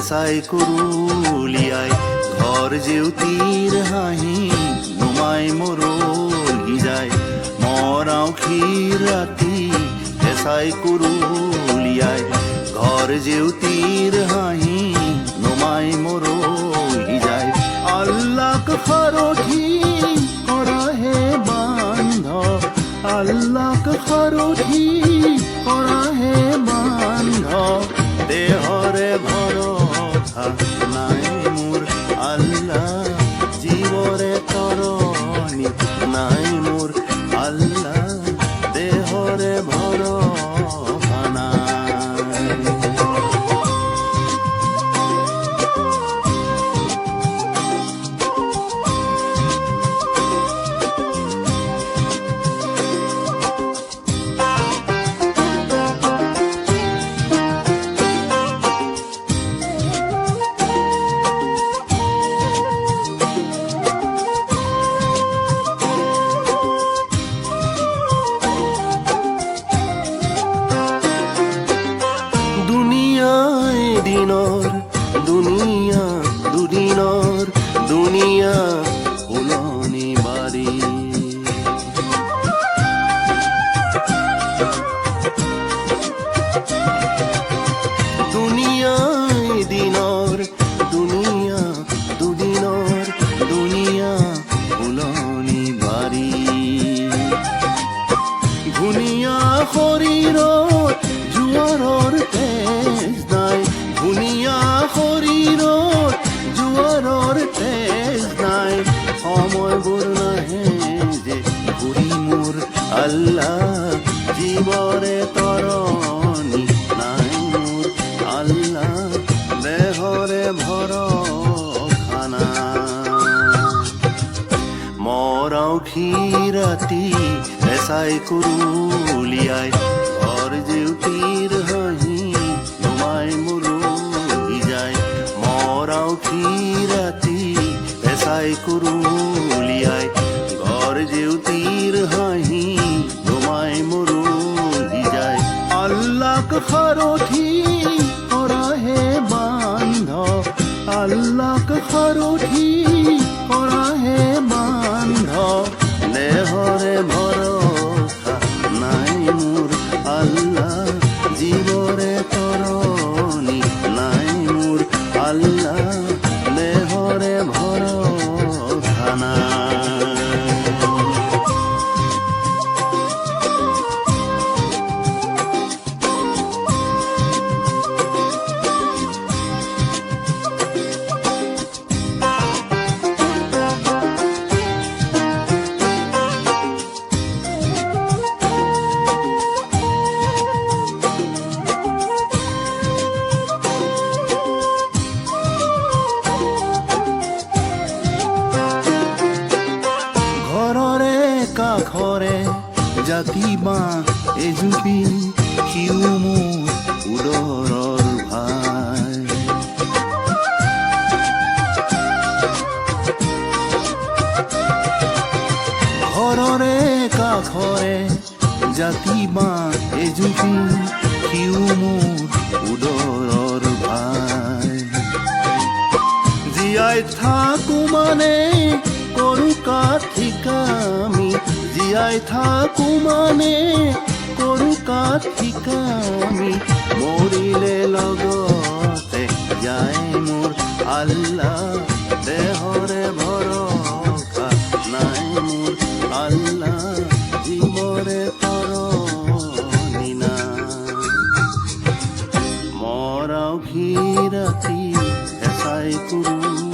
SI কুৰুলিয়াই ঘৰ জেউতিৰ হাঁহি নুমাই মৰহি যায় মৰাও ক্ষীৰ ৰাতি এচাই কুৰুলিয়াই ঘৰ জেউতিৰ হাঁহি নুমাই মৰহি যায় আল্লাহক সাৰথি কৰাহে বান্ধ আল্লাহক সাৰথি কৰাহে বান্ধ দেহৰে ভৰসা নাই মোৰ আল্লাহ জীৱৰে তৰণি নাই মোৰ আল্লাহ দেহৰে ভৰসা নাই দুনিয়া দুদিনৰ দুনিয়া ফুলনি বাৰী দুনিয়া দিনৰ দুনিয়া দুদিনৰ দুনিয়া ফুলনি বাৰী ধুনীয়া শৰীৰত জোৱাৰৰ তেজ নাই ধুনীয়া শৰীৰত জোৱাৰৰ তেজ নাই সময়বোৰ নাহে যে ঘূৰি মোৰ আল্লাহ জীৱৰে তৰণি নাই মোৰ আল্লাহ দেহৰে ভৰসা নাই মৰাও ক্ষীৰাতি এচাই কুৰুলিয়াই ঘৰ জেউতিৰ হাঁহি নুমাই মৰহি যায় মৰাও ক্ষীৰাতি এচাই কুৰুলিয়াই ঘৰ জেউতিৰ হাঁহি নুমাই মৰহি যায় আল্লাহক সাৰথি কৰাহে বান্ধ আল্লাহক সাৰথি কৰাহে বান্ধ দেহৰে ভৰসা নাই মোৰ আল্লাহ জীৱৰে তৰণি নাই মোৰ আল্লাহ দেহৰে ভৰসা নাই কাষৰে জাতি বাঁহ এজুপি সিও মোৰ উদৰৰ ভাই ঘৰৰে কাষৰে জাতি বাঁহ এজুপি সিও মোৰ উদৰৰ ভাই জীয়াই থাকো মানে কৰো কাঠি কামি জীয়াই থাকো মানে কৰো কাঠি কামি মৰিলে লগতে যায় মোৰ আল্লাহ দেহৰে ভৰসা নাই মোৰ আল্লাহ জীৱৰে তৰণি নাই মৰাও ক্ষীৰাতি এচাই কুৰু